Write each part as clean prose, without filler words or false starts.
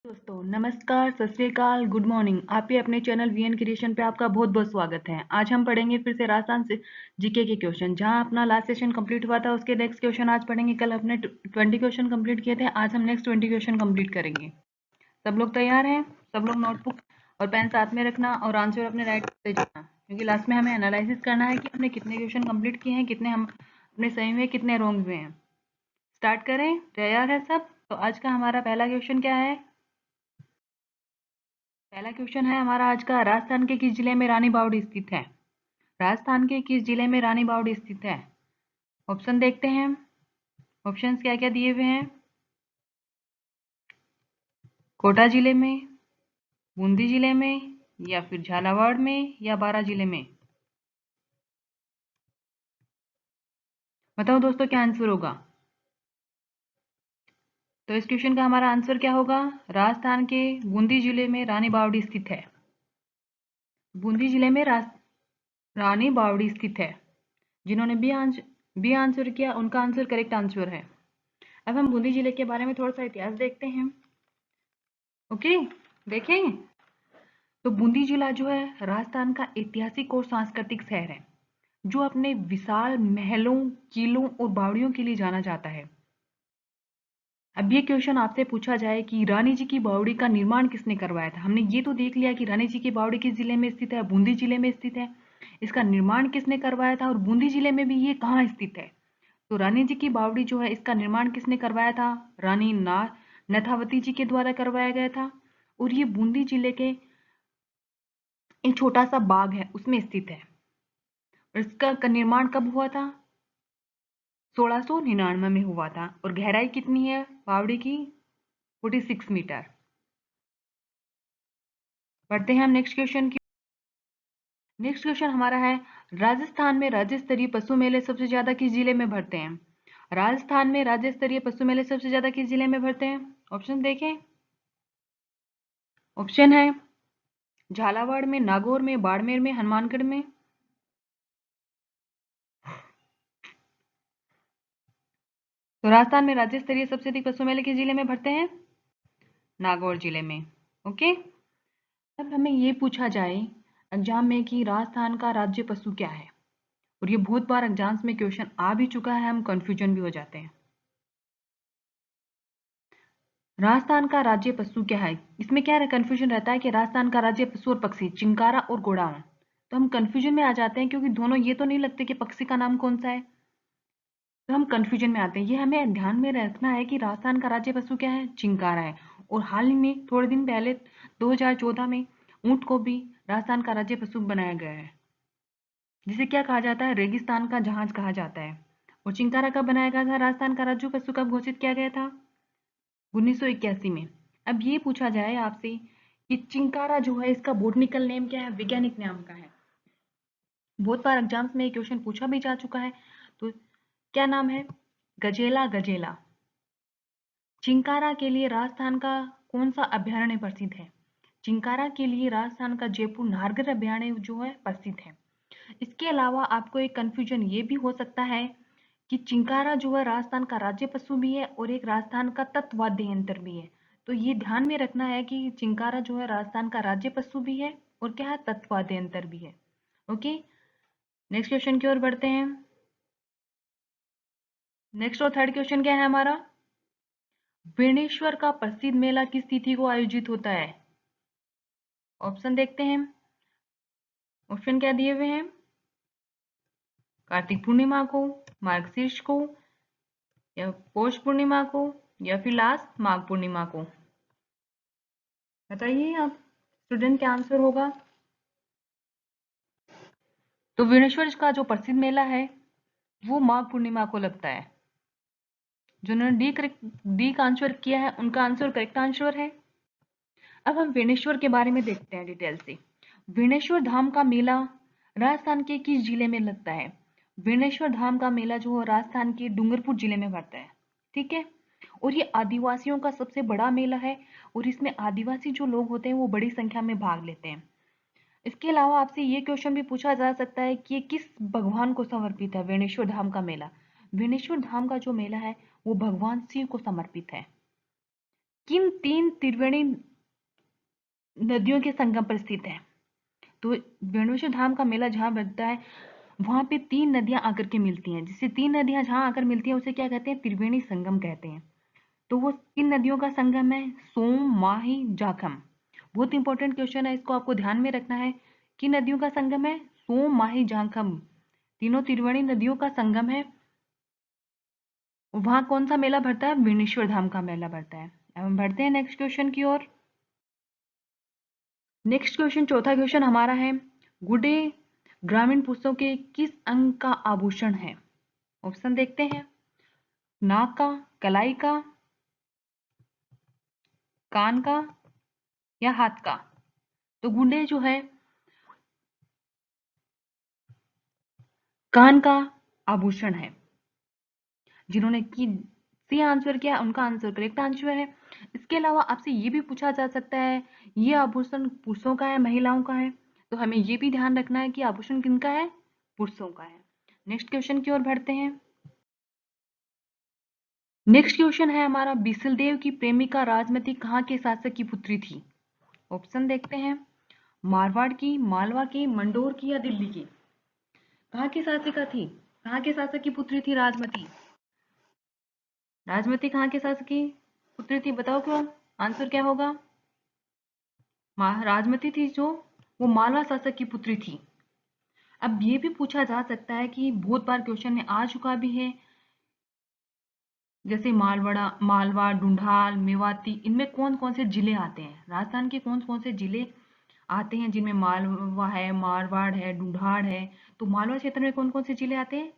दोस्तों नमस्कार, सत श्री अकाल, गुड मॉर्निंग। आपके अपने चैनल वीएन क्रिएशन पे आपका बहुत बहुत स्वागत है। आज हम पढ़ेंगे फिर से राजस्थान से जीके के क्वेश्चन। जहां अपना लास्ट सेशन कंप्लीट हुआ था उसके नेक्स्ट क्वेश्चन आज पढ़ेंगे। कल अपने 20 क्वेश्चन कंप्लीट किए थे, आज हम नेक्स्ट 20 क्वेश्चन कंप्लीट करेंगे। सब लोग तैयार हैं? सब लोग नोटबुक और पेन साथ में रखना और आंसर अपने राइट करते जाना, क्योंकि लास्ट में हमें एनालिसिस करना है कि हमने कितने क्वेश्चन कंप्लीट किए हैं, कितने हम अपने सही हुए, कितने रॉन्ग हुए हैं। स्टार्ट करें? तैयार है सब? तो आज का हमारा पहला क्वेश्चन क्या है? पहला क्वेश्चन है हमारा आज का, राजस्थान के किस जिले में रानी बावड़ी स्थित है? राजस्थान के किस जिले में रानी बावड़ी स्थित है? ऑप्शन देखते हैं। ऑप्शंस क्या क्या दिए हुए हैं? कोटा जिले में, बूंदी जिले में, या फिर झालावाड़ में, या बारां जिले में? बताओ दोस्तों क्या आंसर होगा। तो इस क्वेश्चन का हमारा आंसर क्या होगा? राजस्थान के बूंदी जिले में रानी बावड़ी स्थित है। बूंदी जिले में रानी बावड़ी स्थित है। जिन्होंने बी आंसर किया उनका आंसर करेक्ट आंसर है। अब हम बूंदी जिले के बारे में थोड़ा सा इतिहास देखते हैं। ओके, देखें तो बूंदी जिला जो है राजस्थान का ऐतिहासिक और सांस्कृतिक शहर है, जो अपने विशाल महलों, किलों और बावड़ियों के लिए जाना जाता है। अब ये क्वेश्चन आपसे पूछा जाए कि रानी जी की बावड़ी का निर्माण किसने करवाया था। हमने ये तो देख लिया कि रानी जी की बावड़ी किस जिले में स्थित है, बूंदी जिले में स्थित है। इसका निर्माण किसने करवाया था और बूंदी जिले में भी ये कहाँ स्थित है। तो रानी जी की बावड़ी जो है इसका निर्माण किसने करवाया था? रानी नथावती जी के द्वारा करवाया गया था। और ये बूंदी जिले के एक छोटा सा बाग है उसमें स्थित है। और इसका निर्माण कब हुआ था? 1699 में हुआ था। और गहराई कितनी है बावड़ी की? 46 मीटर। पढ़ते हैं हम नेक्स्ट क्वेश्चन की। नेक्स्ट क्वेश्चन हमारा है, राजस्थान में राज्य स्तरीय पशु मेले सबसे ज्यादा किस जिले में भरते हैं? राजस्थान में राज्य स्तरीय पशु मेले सबसे ज्यादा किस जिले में भरते हैं? ऑप्शन देखें। ऑप्शन है झालावाड़ में, नागौर में, बाड़मेर में, हनुमानगढ़ में। तो राजस्थान में राज्य स्तरीय सबसे अधिक पशु मेले किस जिले में भरते हैं? नागौर जिले में। ओके। अब हमें ये पूछा जाए एग्जाम में कि राजस्थान का राज्य पशु क्या है, और ये बहुत बार एग्जाम्स में क्वेश्चन आ भी चुका है, हम कंफ्यूजन भी हो जाते हैं। राजस्थान का राज्य पशु क्या है? इसमें क्या कंफ्यूजन रहता है कि राजस्थान का राज्य पशु और पक्षी चिंकारा और गोडाउन। तो हम कंफ्यूजन में आ जाते हैं, क्योंकि दोनों ये तो नहीं लगते कि पक्षी का नाम कौन सा है, तो हम कंफ्यूजन में आते हैं। ये हमें ध्यान में रखना है कि राजस्थान का राज्य पशु क्या है? चिंकारा है। और हाल ही में थोड़े दिन पहले 2014 में ऊंट को भी राजस्थान का राज्य पशु बनाया गया है, जिसे क्या कहा जाता है? रेगिस्तान का जहाज कहा जाता है। और चिंकारा कब बनाया गया था? राजस्थान का राज्य पशु कब घोषित किया गया था? 1981 में। अब ये पूछा जाए आपसे कि चिंकारा जो है इसका बोटनिकल नेम क्या है, वैज्ञानिक नाम का है। बहुत बार एग्जाम्स में ये क्वेश्चन पूछा भी जा चुका है। तो क्या नाम है? गजेला गजेला। चिंकारा के लिए राजस्थान का कौन सा अभ्यारण्य प्रसिद्ध है? चिंकारा के लिए राजस्थान का जयपुर नाहरगढ़ अभ्यारण्य जो है प्रसिद्ध है। इसके अलावा आपको एक कंफ्यूजन ये भी हो सकता है कि चिंकारा जो है राजस्थान का राज्य पशु भी है और एक राजस्थान का तत्वाद्य यंत्र भी है। तो ये ध्यान में रखना है कि चिंकारा जो है राजस्थान का राज्य पशु भी है और क्या है? तत्वाद्य यंत्र भी है। ओके, नेक्स्ट क्वेश्चन की ओर बढ़ते हैं। नेक्स्ट और थर्ड क्वेश्चन क्या है हमारा? बेणेश्वर का प्रसिद्ध मेला किस तिथि को आयोजित होता है? ऑप्शन देखते हैं। ऑप्शन क्या दिए हुए हैं? कार्तिक पूर्णिमा को, मार्गशीर्ष को, या पौष पूर्णिमा को, या फिर लास्ट माघ पूर्णिमा को? बताइए आप स्टूडेंट क्या आंसर होगा। तो विनेश्वर का जो प्रसिद्ध मेला है वो माघ पूर्णिमा को लगता है। जिन्होंने डी का आंसर किया है उनका आंसर करेक्ट आंसर है। अब हम विनेश्वर के बारे में देखते हैं डिटेल से। विनेश्वर धाम का मेला राजस्थान के किस जिले में लगता है? विनेश्वर धाम का मेला जो है राजस्थान के डूंगरपुर जिले में पड़ता है। ठीक है। और ये आदिवासियों का सबसे बड़ा मेला है, और इसमें आदिवासी जो लोग होते हैं वो बड़ी संख्या में भाग लेते हैं। इसके अलावा आपसे ये क्वेश्चन भी पूछा जा सकता है कि ये किस भगवान को समर्पित है? वेणेश्वर धाम का मेला। वेणेश्वर धाम का जो मेला है वो भगवान शिव को समर्पित है। किन 3 त्रिवेणी नदियों के संगम पर स्थित है? तो बेणुश्वर धाम का मेला जहाँ लगता है वहां पे 3 नदियां आकर के मिलती हैं, जिससे 3 नदियां जहां आकर मिलती हैं उसे क्या कहते हैं? त्रिवेणी संगम कहते हैं। तो वो किन नदियों का संगम है? सोम, माही, जाखम। बहुत इंपॉर्टेंट क्वेश्चन है, इसको आपको ध्यान में रखना है। किन नदियों का संगम है? सोम, माही, जाखम, तीनों त्रिवेणी नदियों का संगम है। वहां कौन सा मेला भरता है? बेणेश्वर धाम का मेला भरता है। अब हम बढ़ते हैं नेक्स्ट क्वेश्चन की ओर। नेक्स्ट क्वेश्चन, चौथा क्वेश्चन हमारा है, गुडे ग्रामीण पुरुषों के किस अंग का आभूषण है? ऑप्शन देखते हैं, नाक का, कलाई का, कान का या हाथ का। तो गुंडे जो है कान का आभूषण है। जिन्होंने की सी आंसर किया उनका आंसर करेक्ट आंसर है। इसके अलावा आपसे ये भी पूछा जा सकता है, ये आभूषण पुरुषों का है महिलाओं का है? तो हमें ये भी ध्यान रखना है कि आभूषण किनका है? पुरुषों का है। नेक्स्ट क्वेश्चन की ओर बढ़ते हैं। नेक्स्ट क्वेश्चन है हमारा, बिसलदेव की प्रेमिका राजमती कहाँ के शासक की पुत्री थी? ऑप्शन देखते हैं, मारवाड़ की, मालवा की, मंडोर की या दिल्ली की। कहाँ की शासिका थी? कहाँ के शासक की पुत्री थी राजमती? राजमती कहाँ के शासक की पुत्री थी? बताओ क्यों, आंसर क्या होगा? राजमती थी जो, वो मालवा शासक की पुत्री थी। अब ये भी पूछा जा सकता है कि बहुत बार क्वेश्चन में आ चुका भी है, जैसे मालवड़ा, मालवा, ढूंढाल, मेवाती, इनमें कौन कौन से जिले आते हैं? राजस्थान के कौन कौन से जिले आते हैं जिनमें मालवा है, मारवाड़ है, ढूंढाड़ है? तो मालवा क्षेत्र में कौन कौन से जिले आते हैं?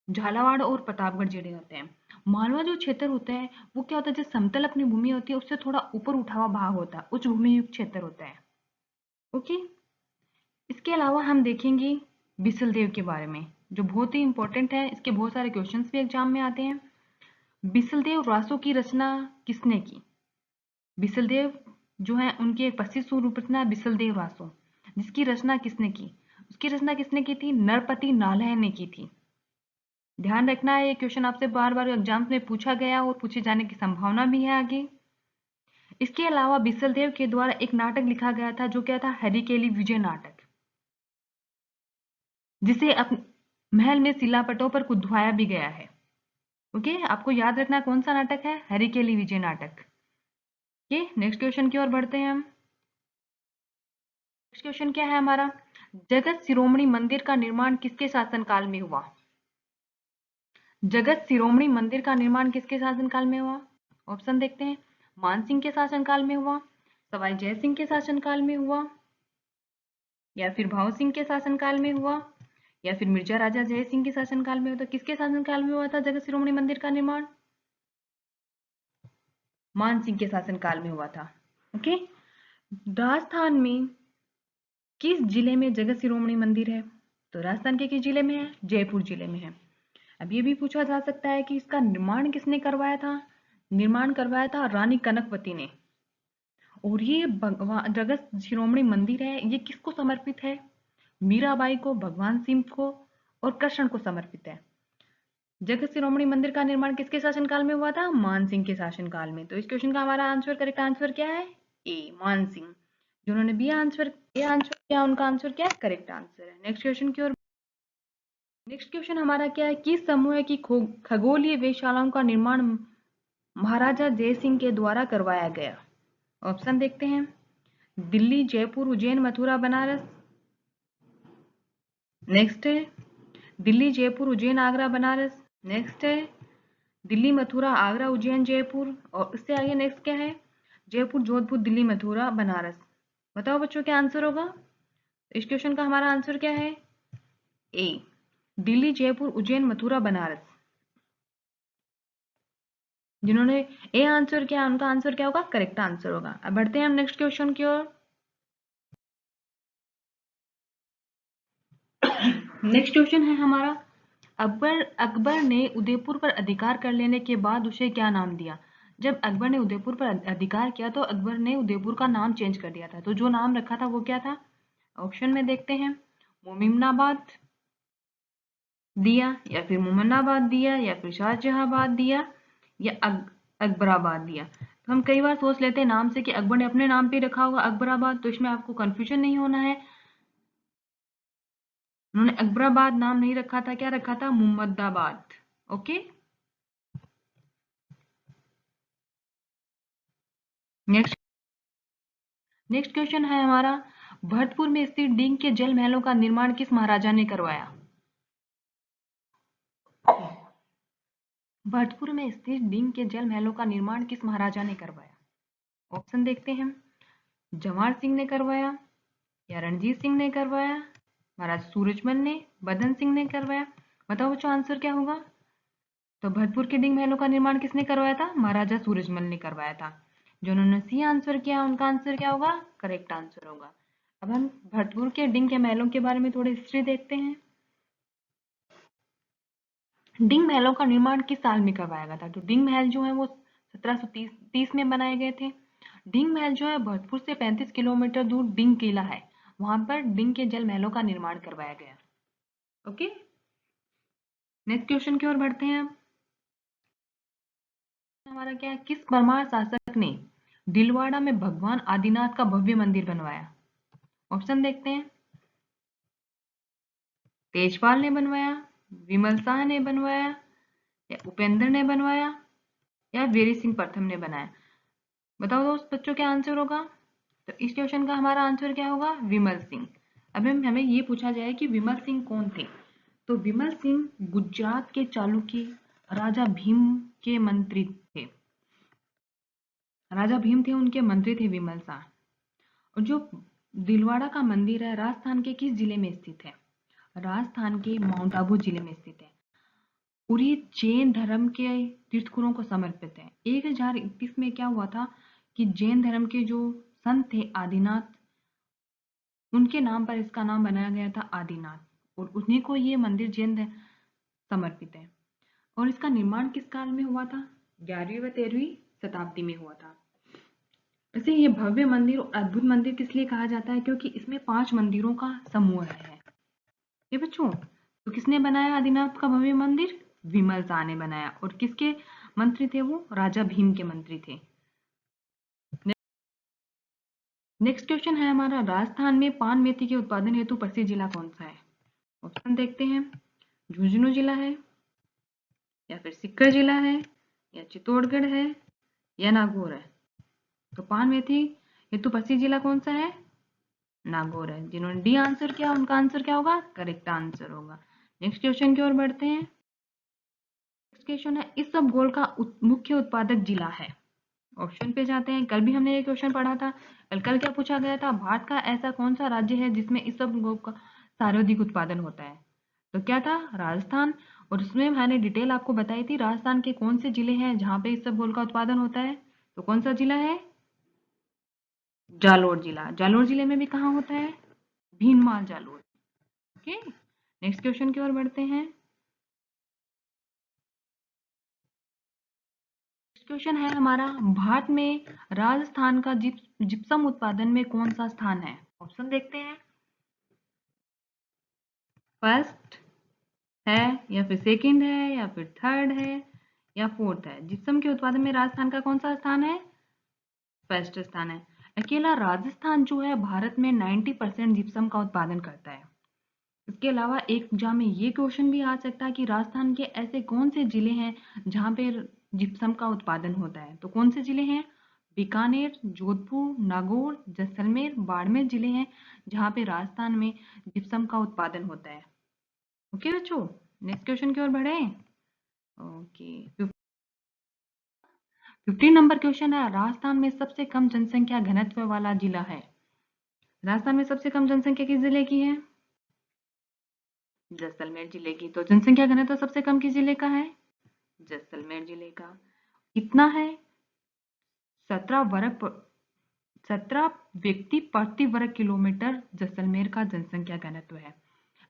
झालावाड़ और प्रतापगढ़ जिले होते हैं। मालवा जो क्षेत्र होता है वो क्या होता है, जो समतल अपनी भूमि होती है उससे थोड़ा ऊपर उठा हुआ भाग होता है, उच्च भूमि युक्त क्षेत्र होता है। ओके, इसके अलावा हम देखेंगे बिसलदेव के बारे में, जो बहुत ही इंपॉर्टेंट है, इसके बहुत सारे क्वेश्चंस भी एग्जाम में आते हैं। बिसलदेव रासो की रचना किसने की? बिसलदेव जो है उनकी एक प्रसिद्ध स्वरूप रचना है बिसलदेव रासो, जिसकी रचना किसने की? उसकी रचना किसने की थी? नरपति नालायन ने की थी। ध्यान रखना है, ये क्वेश्चन आपसे बार बार एग्जाम्स में पूछा गया और पूछे जाने की संभावना भी है आगे। इसके अलावा बिसलदेव के द्वारा एक नाटक लिखा गया था, जो क्या था? हरिकेली विजय नाटक, जिसे महल में शिलापटों पर कुदवाया भी गया है। ओके, आपको याद रखना कौन सा नाटक है? हरिकेली विजय नाटक। ओके, नेक्स्ट क्वेश्चन की ओर बढ़ते हैं हम। नेक्स्ट क्वेश्चन क्या है हमारा, जगत शिरोमणि मंदिर का निर्माण किसके शासनकाल में हुआ? जगत शिरोमणि मंदिर का निर्माण किसके शासनकाल में हुआ? ऑप्शन देखते हैं, मानसिंह के शासनकाल में हुआ, सवाई जय सिंह के शासनकाल में हुआ, या फिर भाव सिंह के शासनकाल में हुआ, या फिर मिर्जा राजा जय सिंह के शासनकाल में हुआ? तो किसके शासनकाल में हुआ था जगत शिरोमणि मंदिर का निर्माण? मान सिंह के शासनकाल में हुआ था। ओके, राजस्थान में किस जिले में जगत शिरोमणि मंदिर है? तो राजस्थान के किस जिले में है? जयपुर जिले में है। अब ये भी पूछा जा सकता है कि इसका निर्माण किसने करवाया था? निर्माण करवाया था रानी कनकवती ने। और ये भगवान जगत शिरोमणि मंदिर है, ये किसको समर्पित है? मीराबाई को, भगवान सिंह को और कृष्ण को समर्पित है। जगत शिरोमणि मंदिर का निर्माण किसके शासनकाल में हुआ था? मान सिंह के शासनकाल में। तो इस क्वेश्चन का हमारा आंसर, करेक्ट आंसर क्या है? ए, मान सिंह। जिन्होंने बी आंसर ए आंसर किया उनका आंसर क्या है? करेक्ट आंसर है। नेक्स्ट क्वेश्चन की ओर। नेक्स्ट क्वेश्चन हमारा क्या है, किस समूह की खगोलीय वेधशालाओं का निर्माण महाराजा जय सिंह के द्वारा करवाया गया? ऑप्शन देखते हैं, दिल्ली, जयपुर, उज्जैन, मथुरा, बनारस। नेक्स्ट है दिल्ली, जयपुर, उज्जैन, आगरा, बनारस। नेक्स्ट है दिल्ली, मथुरा, आगरा, उज्जैन, जयपुर। और उससे आगे नेक्स्ट क्या है? जयपुर, जोधपुर, दिल्ली, मथुरा, बनारस। बताओ बच्चों क्या आंसर होगा? इस क्वेश्चन का हमारा आंसर क्या है? ए, दिल्ली, जयपुर, उज्जैन, मथुरा, बनारस। जिन्होंने ए आंसर किया उनका आंसर क्या होगा? करेक्ट आंसर होगा। अब बढ़ते हैं हम नेक्स्ट क्वेश्चन की ओर। नेक्स्ट क्वेश्चन है हमारा, अकबर ने उदयपुर पर अधिकार कर लेने के बाद उसे क्या नाम दिया? जब अकबर ने उदयपुर पर अधिकार किया तो अकबर ने उदयपुर का नाम चेंज कर दिया था। तो जो नाम रखा था वो क्या था? ऑप्शन में देखते हैं, मोमिनाबाद दिया, या फिर मोमनाबाद दिया, या फिर शाहजहांबाद दिया, या अकबराबाद दिया। तो हम कई बार सोच लेते हैं नाम से कि अकबर ने अपने नाम पे रखा होगा अकबराबाद, तो इसमें आपको कंफ्यूजन नहीं होना है। उन्होंने अकबराबाद नाम नहीं रखा था, क्या रखा था? Muhammadabad. Okay, next next question है हमारा, भरतपुर में स्थित डींग के जल महलों का निर्माण किस महाराजा ने करवाया? भरतपुर में स्थित डींग के जल महलों का निर्माण किस महाराजा ने करवाया? ऑप्शन देखते हैं, जवाहर सिंह ने करवाया, या रणजीत सिंह ने करवाया, महाराज सूरजमल ने, बदन सिंह ने करवाया। बताओ बच्चों आंसर क्या होगा? तो भरतपुर के डींग महलों का निर्माण किसने करवाया था? महाराजा सूरजमल ने करवाया था। जो उन्होंने सी आंसर किया उनका आंसर क्या होगा? करेक्ट आंसर होगा। अब हम भरतपुर के डींग के महलों के बारे में थोड़ी हिस्ट्री देखते हैं। डींग महलों का निर्माण किस साल में करवाया गया था? तो डींग महल जो है वो 1730 में बनाए गए थे। डींग महल जो है भरतपुर से 35 किलोमीटर दूर डींग किला है, वहां पर डींग के जल महलों का निर्माण करवाया गया। ओके, नेक्स्ट क्वेश्चन की ओर बढ़ते हैं। हमारा क्या है, किस परमार शासक ने दिलवाड़ा में भगवान आदिनाथ का भव्य मंदिर बनवाया? ऑप्शन देखते हैं, तेजपाल ने बनवाया, विमल शाह ने बनवाया, या उपेंद्र ने बनवाया, या वीर सिंह प्रथम ने बनाया। बताओ दोस्त बच्चों क्या आंसर होगा? तो इस क्वेश्चन का हमारा आंसर क्या होगा? विमल सिंह। अब हमें ये पूछा जाए कि विमल सिंह कौन थे, तो विमल सिंह गुजरात के चालुक्य राजा भीम के मंत्री थे। राजा भीम थे, उनके मंत्री थे विमल शाह। और जो दिलवाड़ा का मंदिर है राजस्थान के किस जिले में स्थित है? राजस्थान के माउंट आबू जिले में स्थित है और ये जैन धर्म के तीर्थंकरों को समर्पित है। 1031 में क्या हुआ था कि जैन धर्म के जो संत थे आदिनाथ, उनके नाम पर इसका नाम बनाया गया था आदिनाथ, और उन्हीं को ये मंदिर समर्पित है। और इसका निर्माण किस काल में हुआ था? 11वीं व 13वीं शताब्दी में हुआ था। वैसे ये भव्य मंदिर और अद्भुत मंदिर किस लिए कहा जाता है? क्योंकि इसमें 5 मंदिरों का समूह है। ये बच्चों, तो किसने बनाया आदिनाथ का भव्य मंदिर? विमल शाह ने बनाया। और किसके मंत्री थे वो? राजा भीम के मंत्री थे। नेक्स्ट क्वेश्चन है हमारा, राजस्थान में पान मेथी के उत्पादन हेतु प्रसिद्ध जिला कौन सा है? ऑप्शन देखते हैं, झुंझुनू जिला है, या फिर सीकर जिला है, या चित्तौड़गढ़ है, या नागौर है। तो पान मेथी हेतु प्रसिद्ध जिला कौन सा है? नागौर है। जिन्होंने डी आंसर किया उनका आंसर क्या होगा? करेक्ट आंसर होगा। नेक्स्ट क्वेश्चन की ओर बढ़ते हैं। नेक्स्ट क्वेश्चन है, इस सब गोल का मुख्य उत्पादक जिला है। ऑप्शन पे जाते हैं। कल भी हमने ये क्वेश्चन पढ़ा था। कल क्या पूछा गया था? भारत का ऐसा कौन सा राज्य है जिसमें इस सब गोल का सर्वाधिक उत्पादन होता है? तो क्या था? राजस्थान। और उसमें मैंने डिटेल आपको बताई थी राजस्थान के कौन से जिले हैं जहां पे इस सब गोल का उत्पादन होता है। तो कौन सा जिला है? जालोर जिला। जालोर जिले में भी कहाँ होता है? Bhinmal Jalore. Okay, next question की ओर बढ़ते हैं। क्वेश्चन है हमारा, भारत में राजस्थान का जिप्सम उत्पादन में कौन सा स्थान है? ऑप्शन देखते हैं, फर्स्ट है, या फिर सेकंड है, या फिर थर्ड है, या फोर्थ है। जिप्सम के उत्पादन में राजस्थान का कौन सा स्थान है? फर्स्ट स्थान है। अकेला राजस्थान जो है भारत में 90% जिप्सम का उत्पादन करता है। इसके अलावा एक एग्जाम में ये क्वेश्चन भी आ सकता है कि राजस्थान के ऐसे कौन से जिले हैं जहां पे जिप्सम का उत्पादन होता है? तो कौन से जिले हैं? बीकानेर, जोधपुर, नागौर, जैसलमेर, बाड़मेर जिले हैं जहां पे राजस्थान में जिप्सम का उत्पादन होता है। ओके बच्चों, नेक्स्ट क्वेश्चन की ओर बढ़े। ओके, 15 नंबर क्वेश्चन है, राजस्थान में सबसे कम जनसंख्या घनत्व वाला जिला है। राजस्थान में सबसे कम जनसंख्या किस जिले की है? जैसलमेर जिले की। तो जनसंख्या घनत्व सबसे कम किस जिले का है? जैसलमेर जिले का। कितना है? 17 व्यक्ति प्रति वर्ग किलोमीटर जैसलमेर का जनसंख्या घनत्व है।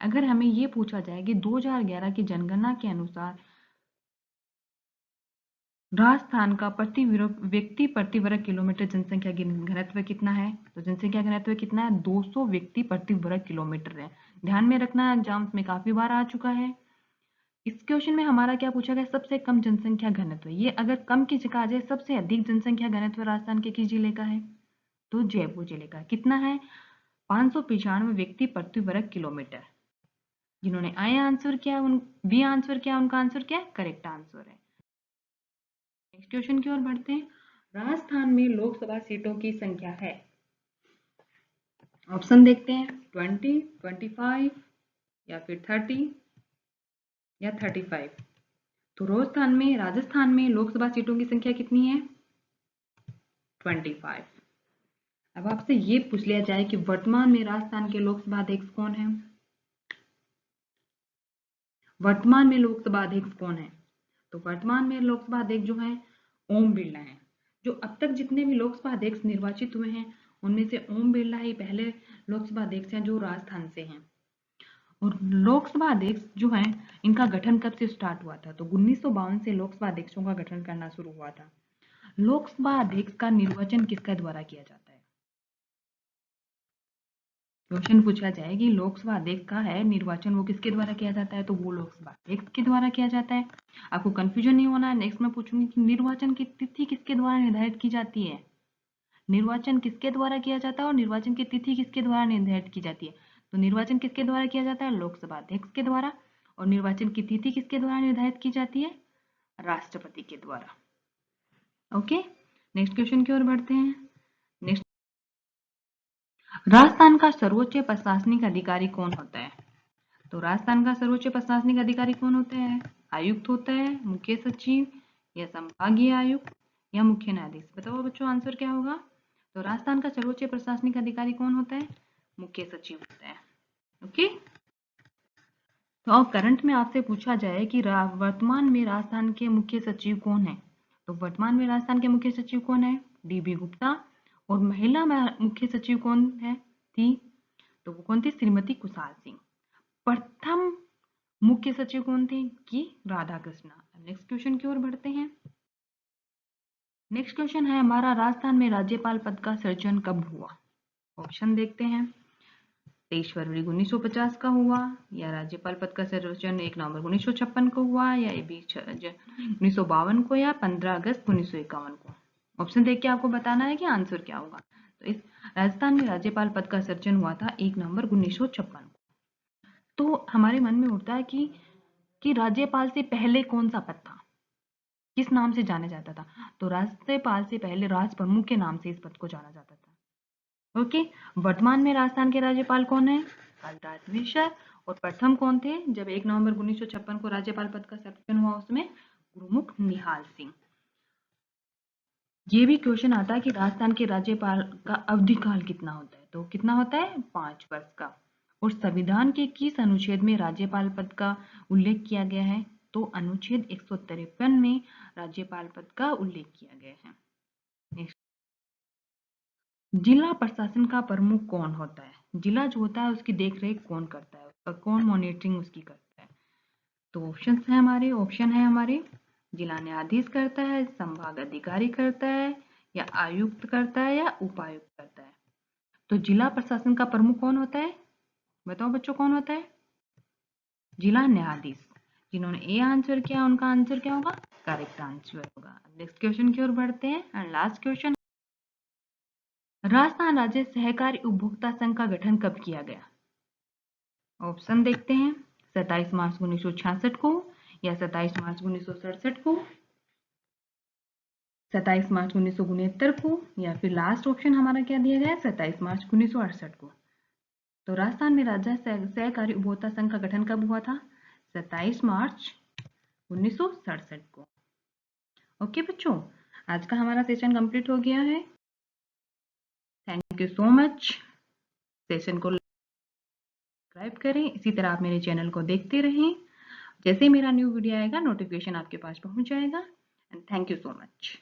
अगर हमें ये पूछा जाए कि 2011 की जनगणना के अनुसार राजस्थान का व्यक्ति प्रति वर्ग किलोमीटर जनसंख्या घनत्व कितना है? तो जनसंख्या घनत्व कितना है? 200 व्यक्ति प्रति वर्ग किलोमीटर है। ध्यान में रखना, एग्जाम्स में काफी बार आ चुका है। इस क्वेश्चन में हमारा क्या पूछा गया, सबसे कम जनसंख्या घनत्व। ये अगर कम की जगह आ जाए सबसे अधिक जनसंख्या घनत्व राजस्थान के किस जिले का है, तो जयपुर जिले का। कितना है, 595 व्यक्ति प्रति वर्ग किलोमीटर। जिन्होंने आई आंसर किया, उन बी आंसर किया, उनका आंसर क्या है, करेक्ट आंसर है। नेक्स्ट क्वेश्चन की ओर बढ़ते हैं। राजस्थान में लोकसभा सीटों की संख्या है, ऑप्शन देखते हैं, 20, 25 या फिर 30 या 35। तो राजस्थान में लोकसभा सीटों की संख्या कितनी है, 25। अब आपसे ये पूछ लिया जाए कि वर्तमान में राजस्थान के लोकसभा अध्यक्ष कौन है, वर्तमान में लोकसभा अध्यक्ष कौन है, तो वर्तमान में लोकसभा अध्यक्ष जो है ओम बिरला है। जो अब तक जितने भी लोकसभा अध्यक्ष निर्वाचित हुए हैं उनमें से ओम बिरला ही पहले लोकसभा अध्यक्ष हैं जो राजस्थान से हैं। और लोकसभा अध्यक्ष जो है इनका गठन कब से स्टार्ट हुआ था, तो 1952 से लोकसभा अध्यक्षों का गठन करना शुरू हुआ था। लोकसभा अध्यक्ष का निर्वाचन किसके द्वारा किया जाता है, क्वेश्चन पूछा जाए कि लोकसभा अध्यक्ष का है निर्वाचन वो किसके द्वारा किया जाता है, तो वो लोकसभा अध्यक्ष के द्वारा किया जाता है। आपको कंफ्यूजन नहीं होना है। नेक्स्ट मैं पूछूंगी कि निर्वाचन की तिथि किसके द्वारा निर्धारित की जाती है, निर्वाचन किसके द्वारा किया जाता है और निर्वाचन की तिथि किसके द्वारा निर्धारित की जाती है। तो निर्वाचन किसके द्वारा किया जाता है, लोकसभा अध्यक्ष के द्वारा। और निर्वाचन की तिथि किसके द्वारा निर्धारित की जाती है, राष्ट्रपति के द्वारा। ओके, नेक्स्ट क्वेश्चन की ओर बढ़ते हैं। नेक्स्ट, राजस्थान का सर्वोच्च प्रशासनिक अधिकारी कौन होता है, तो राजस्थान का सर्वोच्च प्रशासनिक अधिकारी कौन होता है, आयुक्त होता है, मुख्य सचिव या संभागीय आयुक्त या मुख्य न्यायाधीश। बताओ बच्चों आंसर क्या होगा, तो राजस्थान का सर्वोच्च प्रशासनिक अधिकारी कौन होता है, मुख्य सचिव होता है। ओके, तो अब करंट में आपसे पूछा जाए कि वर्तमान में राजस्थान के मुख्य सचिव कौन है, तो वर्तमान में राजस्थान के मुख्य सचिव कौन है, डीबी गुप्ता। और महिला मुख्य सचिव कौन है थी, तो वो कौन थी, श्रीमती कुशाल सिंह। प्रथम मुख्य सचिव कौन थे, कि राधा कृष्णा। नेक्स्ट क्वेश्चन की ओर बढ़ते हैं। नेक्स्ट क्वेश्चन है हमारा, राजस्थान में राज्यपाल पद का सृजन कब हुआ। ऑप्शन देखते हैं, 23 फरवरी 1950 का हुआ, या राज्यपाल पद का सृजन 1 नवंबर 1956 को हुआ, या 1952 को, या 15 अगस्त 1951 को। ऑप्शन देख के आपको बताना है कि आंसर क्या होगा। तो इस राजस्थान में राज्यपाल पद का सृजन हुआ था 1 नवंबर 1956 को। तो हमारे मन में उठता है कि राज्यपाल से पहले कौन सा पद था, किस नाम से जाना जाता था, तो राज्यपाल से पहले राज प्रमुख के नाम से इस पद को जाना जाता था। ओके, वर्तमान में राजस्थान के राज्यपाल कौन है, कलराज मिश्र। और प्रथम कौन थे, जब 1 नवंबर 1956 को राज्यपाल पद का सृजन हुआ उसमें गुरुमुख निहाल सिंह। ये भी क्वेश्चन आता है कि राजस्थान के राज्यपाल का अवधि काल कितना होता है, तो कितना होता है, 5 वर्ष का। और संविधान के किस अनुच्छेद में राज्यपाल पद का उल्लेख किया गया है, तो अनुच्छेद 153 में राज्यपाल पद का उल्लेख किया गया है। नेक्स्ट, जिला प्रशासन का प्रमुख कौन होता है, जिला जो होता है उसकी देखरेख कौन करता है, उसका कौन मॉनिटरिंग उसकी करता है। तो ऑप्शन है हमारे, जिला न्यायाधीश करता है, संभाग अधिकारी करता है, या आयुक्त करता है, या उपायुक्त करता है। तो जिला प्रशासन का प्रमुख कौन होता है, बताओ बच्चों कौन होता है, जिला न्यायाधीश। जिन्होंने ए आंसर किया उनका आंसर क्या होगा, करेक्ट आंसर होगा। नेक्स्ट क्वेश्चन की ओर बढ़ते हैं एंड लास्ट क्वेश्चन, राजस्थान राज्य सहकारी उपभोक्ता संघ का गठन कब किया गया। ऑप्शन देखते हैं, 27 मार्च 1966 को, या 27 मार्च 1967 को, 27 मार्च 1969 को, या फिर लास्ट ऑप्शन हमारा क्या दिया गया है, 27 मार्च 1968 को। तो राजस्थान में राज्य सहकारी उपभोक्ता संघ का गठन कब हुआ था, 27 मार्च 1967 को। ओके बच्चों, आज का हमारा सेशन कंप्लीट हो गया है। Thank you so much. Session को सब्सक्राइब करें, इसी तरह आप मेरे चैनल को देखते रहें। जैसे मेरा न्यू वीडियो आएगा नोटिफिकेशन आपके पास पहुंच जाएगा। And thank you so much.